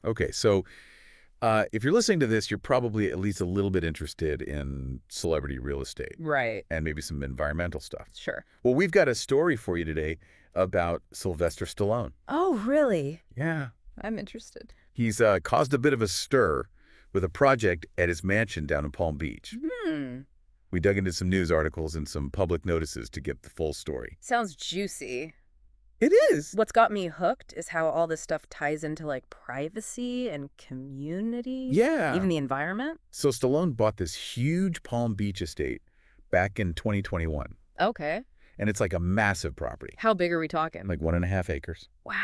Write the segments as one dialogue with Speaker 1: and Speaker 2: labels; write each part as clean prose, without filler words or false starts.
Speaker 1: Okay, so if you're listening to this, you're probably at least a little bit interested in celebrity real estate
Speaker 2: Right.
Speaker 1: and maybe some environmental stuff.
Speaker 2: Sure.
Speaker 1: Well, we've got a story for you today about Sylvester Stallone.
Speaker 2: Oh, really?
Speaker 1: Yeah.
Speaker 2: I'm interested.
Speaker 1: He's caused a bit of a stir with a project at his mansion down in Palm Beach.
Speaker 2: Hmm.
Speaker 1: We dug into some news articles and some public notices to get the full story.
Speaker 2: Sounds juicy.
Speaker 1: It is.
Speaker 2: What's got me hooked is how all this stuff ties into like privacy and community.
Speaker 1: Yeah.
Speaker 2: Even the environment.
Speaker 1: So Stallone bought this huge Palm Beach estate back in 2021.
Speaker 2: Okay.
Speaker 1: And it's like a massive property,
Speaker 2: How big are we talking?
Speaker 1: like 1.5 acres,
Speaker 2: Wow.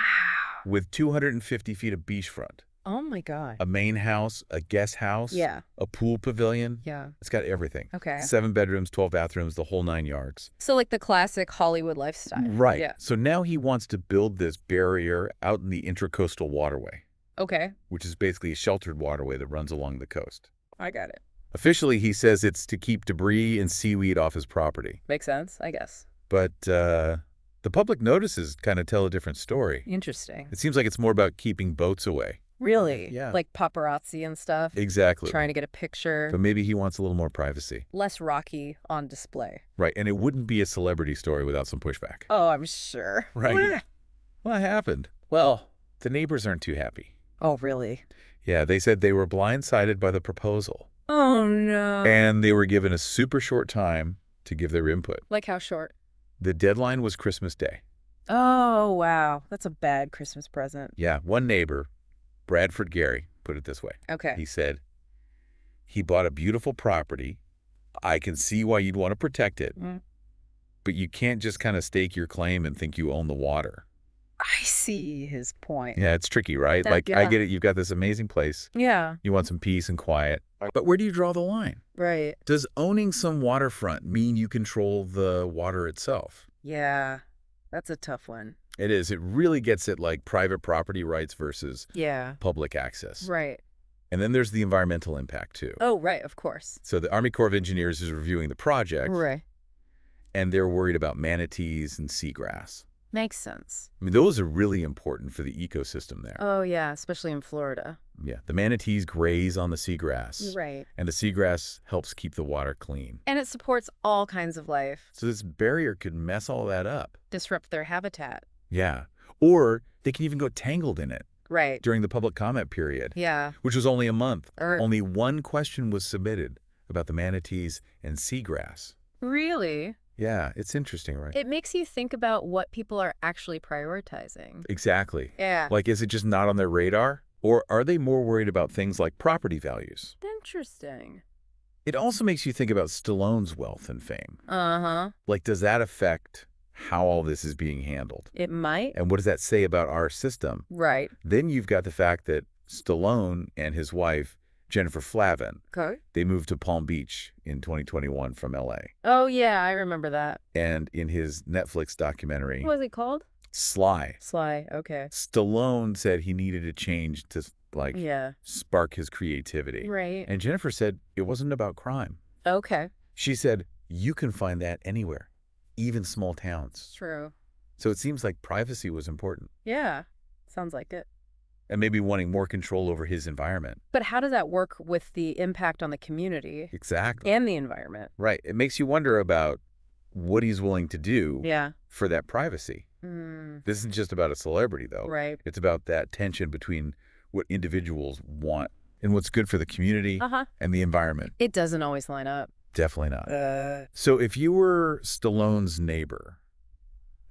Speaker 1: with 250 feet of beachfront,
Speaker 2: Oh my God.
Speaker 1: a main house, a guest house,
Speaker 2: Yeah.
Speaker 1: a pool pavilion.
Speaker 2: Yeah.
Speaker 1: It's got everything.
Speaker 2: Okay.
Speaker 1: 7 bedrooms, 12 bathrooms, the whole 9 yards.
Speaker 2: So like the classic Hollywood lifestyle.
Speaker 1: Right.
Speaker 2: Yeah.
Speaker 1: So now he wants to build this barrier out in the Intracoastal Waterway,
Speaker 2: Okay.
Speaker 1: which is basically a sheltered waterway that runs along the coast.
Speaker 2: I got it.
Speaker 1: Officially, he says it's to keep debris and seaweed off his property.
Speaker 2: Makes sense, I guess.
Speaker 1: But the public notices kind of tell a different story.
Speaker 2: Interesting.
Speaker 1: It seems like it's more about keeping boats away.
Speaker 2: Really?
Speaker 1: Yeah.
Speaker 2: Like paparazzi and stuff?
Speaker 1: Exactly.
Speaker 2: Trying to get a picture.
Speaker 1: But maybe he wants a little more privacy.
Speaker 2: Less rocky on display.
Speaker 1: Right, and it wouldn't be a celebrity story without some pushback.
Speaker 2: Oh, I'm sure.
Speaker 1: Right. What happened? Well, the neighbors aren't too happy.
Speaker 2: Oh, really?
Speaker 1: Yeah, they said they were blindsided by the proposal.
Speaker 2: Oh, no.
Speaker 1: And they were given a super short time to give their input.
Speaker 2: Like how short?
Speaker 1: The deadline was Christmas Day.
Speaker 2: Oh, wow. That's a bad Christmas present.
Speaker 1: Yeah, one neighbor, Bradford Gary, put it this way.
Speaker 2: Okay.
Speaker 1: He said, he bought a beautiful property. I can see why you'd want to protect it, but you can't just kind of stake your claim and think you own the water.
Speaker 2: I see his point.
Speaker 1: Yeah, it's tricky, right? Like, I
Speaker 2: Yeah.
Speaker 1: get it. You've got this amazing place.
Speaker 2: Yeah.
Speaker 1: You want some peace and quiet. But where do you draw the line?
Speaker 2: Right.
Speaker 1: Does owning some waterfront mean you control the water itself?
Speaker 2: Yeah. That's a tough one.
Speaker 1: It is. It really gets at like private property rights versus
Speaker 2: Yeah.
Speaker 1: public access.
Speaker 2: Right.
Speaker 1: And then there's the environmental impact too.
Speaker 2: Oh, right. Of course.
Speaker 1: So the Army Corps of Engineers is reviewing the project,
Speaker 2: Right.
Speaker 1: and they're worried about manatees and seagrass.
Speaker 2: Makes sense.
Speaker 1: I mean, those are really important for the ecosystem there.
Speaker 2: Oh, yeah. Especially in Florida.
Speaker 1: Yeah, the manatees graze on the seagrass,
Speaker 2: Right.
Speaker 1: and the seagrass helps keep the water clean.
Speaker 2: And it supports all kinds of life.
Speaker 1: So this barrier could mess all that up.
Speaker 2: Disrupt their habitat.
Speaker 1: Yeah. Or they can even go tangled in it
Speaker 2: Right.
Speaker 1: during the public comment period,
Speaker 2: Yeah.
Speaker 1: which was only a month.
Speaker 2: Or
Speaker 1: Only one question was submitted about the manatees and seagrass.
Speaker 2: really?
Speaker 1: Yeah, it's interesting, right?
Speaker 2: It makes you think about what people are actually prioritizing.
Speaker 1: Exactly.
Speaker 2: Yeah.
Speaker 1: Like, is it just not on their radar? Or are they more worried about things like property values?
Speaker 2: Interesting.
Speaker 1: It also makes you think about Stallone's wealth and fame.
Speaker 2: Uh-huh.
Speaker 1: Like, does that affect how all this is being handled?
Speaker 2: It might.
Speaker 1: And what does that say about our system?
Speaker 2: Right.
Speaker 1: Then you've got the fact that Stallone and his wife, Jennifer Flavin,
Speaker 2: Okay.
Speaker 1: they moved to Palm Beach in 2021 from LA.
Speaker 2: Oh, yeah. I remember that.
Speaker 1: And in his Netflix documentary,
Speaker 2: What was it called?
Speaker 1: Sly,
Speaker 2: Sly. Okay.
Speaker 1: Stallone said he needed a change to, like,
Speaker 2: Yeah.
Speaker 1: spark his creativity.
Speaker 2: Right.
Speaker 1: And Jennifer said it wasn't about crime.
Speaker 2: Okay.
Speaker 1: She said, you can find that anywhere, even small towns.
Speaker 2: True.
Speaker 1: So it seems like privacy was important,
Speaker 2: Yeah. Sounds like it.
Speaker 1: and maybe wanting more control over his environment.
Speaker 2: But how does that work with the impact on the community
Speaker 1: Exactly.
Speaker 2: and the environment?
Speaker 1: Right. It makes you wonder about what he's willing to do
Speaker 2: Yeah.
Speaker 1: for that privacy.
Speaker 2: Mm,
Speaker 1: This isn't just about a celebrity, though.
Speaker 2: right.
Speaker 1: It's about that tension between what individuals want and what's good for the community
Speaker 2: Uh-huh.
Speaker 1: and the environment.
Speaker 2: It doesn't always line up.
Speaker 1: Definitely not. So if you were Stallone's neighbor,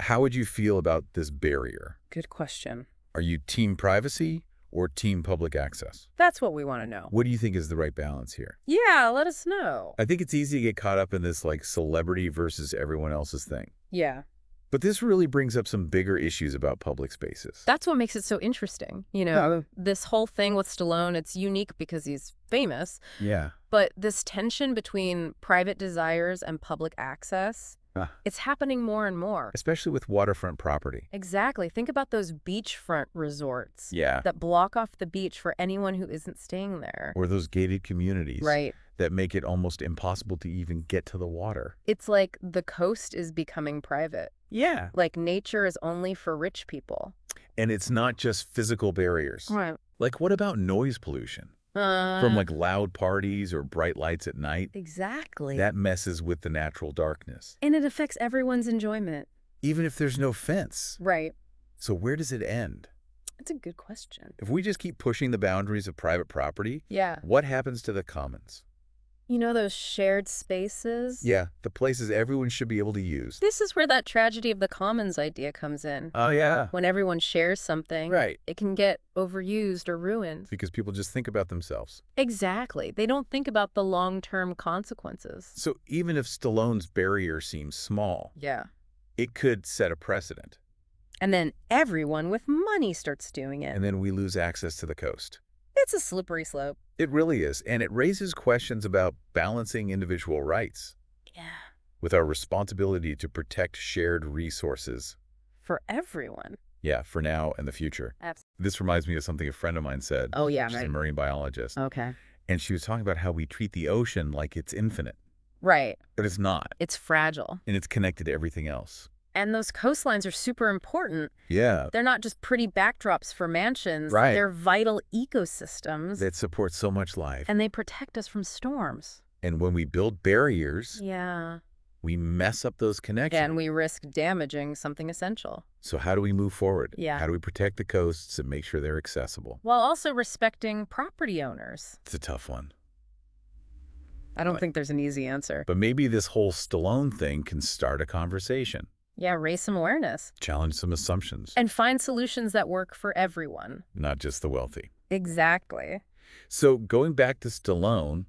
Speaker 1: how would you feel about this barrier?
Speaker 2: Good question.
Speaker 1: Are you team privacy or team public access?
Speaker 2: That's what we want to know.
Speaker 1: What do you think is the right balance here?
Speaker 2: Yeah, let us know.
Speaker 1: I think it's easy to get caught up in this like celebrity versus everyone else's thing.
Speaker 2: Yeah.
Speaker 1: But this really brings up some bigger issues about public spaces.
Speaker 2: That's what makes it so interesting. You know, this whole thing with Stallone, it's unique because he's famous,
Speaker 1: Yeah.
Speaker 2: but this tension between private desires and public access, it's happening more and more.
Speaker 1: Especially with waterfront property.
Speaker 2: Exactly. Think about those beachfront resorts
Speaker 1: Yeah.
Speaker 2: that block off the beach for anyone who isn't staying there.
Speaker 1: Or those gated communities.
Speaker 2: Right.
Speaker 1: That make it almost impossible to even get to the water.
Speaker 2: It's like the coast is becoming private.
Speaker 1: Yeah.
Speaker 2: Like nature is only for rich people.
Speaker 1: And it's not just physical barriers.
Speaker 2: Right.
Speaker 1: Like, what about noise pollution? From like loud parties or bright lights at night?
Speaker 2: Exactly.
Speaker 1: That messes with the natural darkness.
Speaker 2: And it affects everyone's enjoyment.
Speaker 1: Even if there's no fence.
Speaker 2: Right.
Speaker 1: So where does it end?
Speaker 2: That's a good question.
Speaker 1: If we just keep pushing the boundaries of private property,
Speaker 2: Yeah.
Speaker 1: what happens to the commons?
Speaker 2: You know those shared spaces?
Speaker 1: Yeah, the places everyone should be able to use.
Speaker 2: This is where that tragedy of the commons idea comes in.
Speaker 1: Oh, yeah.
Speaker 2: When everyone shares something,
Speaker 1: Right.
Speaker 2: it can get overused or ruined.
Speaker 1: Because people just think about themselves.
Speaker 2: Exactly. They don't think about the long-term consequences.
Speaker 1: So even if Stallone's barrier seems small,
Speaker 2: Yeah.
Speaker 1: it could set a precedent.
Speaker 2: And then everyone with money starts doing it.
Speaker 1: And then we lose access to the coast.
Speaker 2: It's a slippery slope.
Speaker 1: It really is. And it raises questions about balancing individual rights
Speaker 2: Yeah.
Speaker 1: with our responsibility to protect shared resources.
Speaker 2: For everyone.
Speaker 1: Yeah, for now and the future.
Speaker 2: Absolutely.
Speaker 1: This reminds me of something a friend of mine said.
Speaker 2: Oh, yeah,
Speaker 1: She's
Speaker 2: right.
Speaker 1: a marine biologist.
Speaker 2: Okay.
Speaker 1: And she was talking about how we treat the ocean like it's infinite.
Speaker 2: Right.
Speaker 1: But it's not.
Speaker 2: It's fragile.
Speaker 1: And it's connected to everything else.
Speaker 2: And those coastlines are super important.
Speaker 1: Yeah.
Speaker 2: They're not just pretty backdrops for mansions.
Speaker 1: Right.
Speaker 2: They're vital ecosystems.
Speaker 1: That support so much life.
Speaker 2: And they protect us from storms.
Speaker 1: And when we build barriers,
Speaker 2: Yeah.
Speaker 1: we mess up those connections.
Speaker 2: And we risk damaging something essential.
Speaker 1: So how do we move forward?
Speaker 2: Yeah.
Speaker 1: How do we protect the coasts and make sure they're accessible?
Speaker 2: While also respecting property owners.
Speaker 1: It's a tough one.
Speaker 2: I don't think there's an easy answer.
Speaker 1: But maybe this whole Stallone thing can start a conversation.
Speaker 2: Yeah, raise some awareness.
Speaker 1: Challenge some assumptions.
Speaker 2: And find solutions that work for everyone.
Speaker 1: Not just the wealthy.
Speaker 2: Exactly.
Speaker 1: So going back to Stallone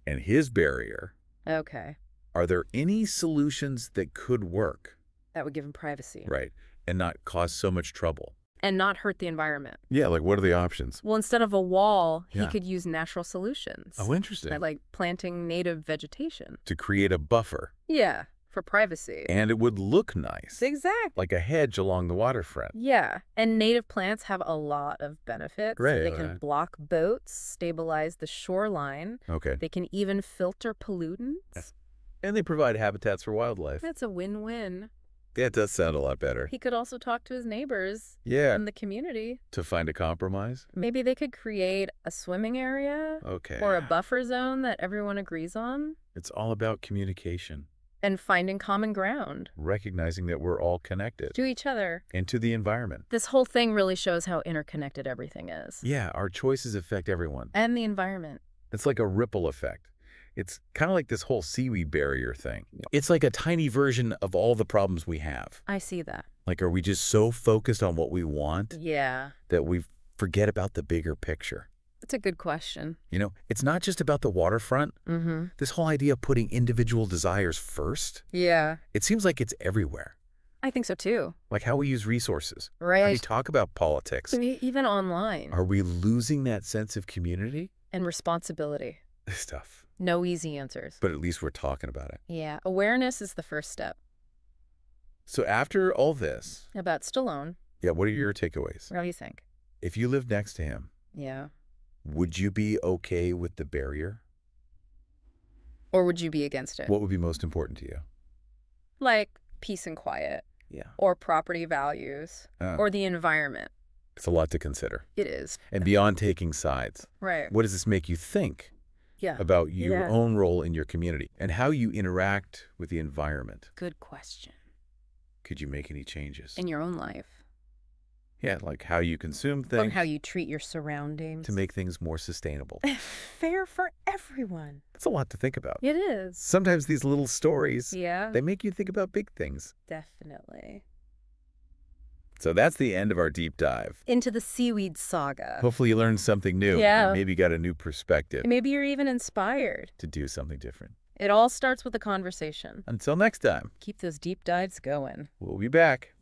Speaker 1: and his barrier,
Speaker 2: Okay.
Speaker 1: are there any solutions that could work?
Speaker 2: That would give him privacy.
Speaker 1: Right. And not cause so much trouble?
Speaker 2: And not hurt the environment.
Speaker 1: Yeah, like what are the options?
Speaker 2: Well, instead of a wall, he
Speaker 1: Yeah.
Speaker 2: could use natural solutions.
Speaker 1: Oh, interesting.
Speaker 2: Like planting native vegetation.
Speaker 1: To create a buffer.
Speaker 2: Yeah, for privacy.
Speaker 1: And it would look nice.
Speaker 2: Exactly.
Speaker 1: Like a hedge along the waterfront.
Speaker 2: Yeah, and native plants have a lot of benefits.
Speaker 1: Right,
Speaker 2: They can
Speaker 1: right.
Speaker 2: block boats, stabilize the shoreline.
Speaker 1: Okay.
Speaker 2: They can even filter pollutants.
Speaker 1: And they provide habitats for wildlife.
Speaker 2: That's a win-win.
Speaker 1: Yeah, it does sound a lot better.
Speaker 2: He could also talk to his neighbors
Speaker 1: Yeah.
Speaker 2: in the community.
Speaker 1: To find a compromise?
Speaker 2: Maybe they could create a swimming area
Speaker 1: Okay.
Speaker 2: or a buffer zone that everyone agrees on.
Speaker 1: It's all about communication.
Speaker 2: And finding common ground
Speaker 1: Recognizing that we're all connected.
Speaker 2: to each other.
Speaker 1: And to the environment.
Speaker 2: This whole thing really shows how interconnected everything is.
Speaker 1: Yeah, our choices affect everyone.
Speaker 2: And the environment.
Speaker 1: It's like a ripple effect. It's kind of like this whole seaweed barrier thing. It's like a tiny version of all the problems we have.
Speaker 2: I see that.
Speaker 1: Like, are we just so focused on what we want
Speaker 2: Yeah.
Speaker 1: that we forget about the bigger picture?
Speaker 2: It's a good question.
Speaker 1: You know, it's not just about the waterfront.
Speaker 2: Mm-hmm.
Speaker 1: This whole idea of putting individual desires first,
Speaker 2: Yeah.
Speaker 1: it seems like it's everywhere.
Speaker 2: I think so too.
Speaker 1: Like how we use resources. How we
Speaker 2: Right.
Speaker 1: talk about politics.
Speaker 2: Even online.
Speaker 1: Are we losing that sense of community?
Speaker 2: And responsibility.
Speaker 1: This stuff.
Speaker 2: No easy answers.
Speaker 1: But at least we're talking about it.
Speaker 2: Yeah. Awareness is the first step.
Speaker 1: So after all this,
Speaker 2: About Stallone.
Speaker 1: yeah, what are your takeaways?
Speaker 2: What do you think?
Speaker 1: If you lived next to him,
Speaker 2: Yeah.
Speaker 1: would you be okay with the barrier?
Speaker 2: Or would you be against it?
Speaker 1: What would be most important to you?
Speaker 2: Like peace and quiet.
Speaker 1: Yeah.
Speaker 2: Or property values.
Speaker 1: Uh,
Speaker 2: Or the environment.
Speaker 1: It's a lot to consider.
Speaker 2: It is.
Speaker 1: And beyond taking sides,
Speaker 2: Right.
Speaker 1: what does this make you think
Speaker 2: Yeah.
Speaker 1: about your
Speaker 2: Yeah.
Speaker 1: own role in your community and how you interact with the environment?
Speaker 2: Good question.
Speaker 1: Could you make any changes?
Speaker 2: In your own life.
Speaker 1: Yeah, like how you consume
Speaker 2: Or
Speaker 1: things
Speaker 2: how you treat your surroundings.
Speaker 1: to make things more sustainable.
Speaker 2: fair for everyone.
Speaker 1: It's a lot to think about.
Speaker 2: It is.
Speaker 1: Sometimes these little stories,
Speaker 2: Yeah.
Speaker 1: they make you think about big things.
Speaker 2: Definitely.
Speaker 1: So that's the end of our deep dive.
Speaker 2: Into the seaweed saga.
Speaker 1: Hopefully you learned something new.
Speaker 2: Yeah.
Speaker 1: And maybe got a new perspective
Speaker 2: Maybe you're even inspired.
Speaker 1: to do something different.
Speaker 2: It all starts with a conversation.
Speaker 1: Until next time,
Speaker 2: Keep those deep dives going.
Speaker 1: we'll be back.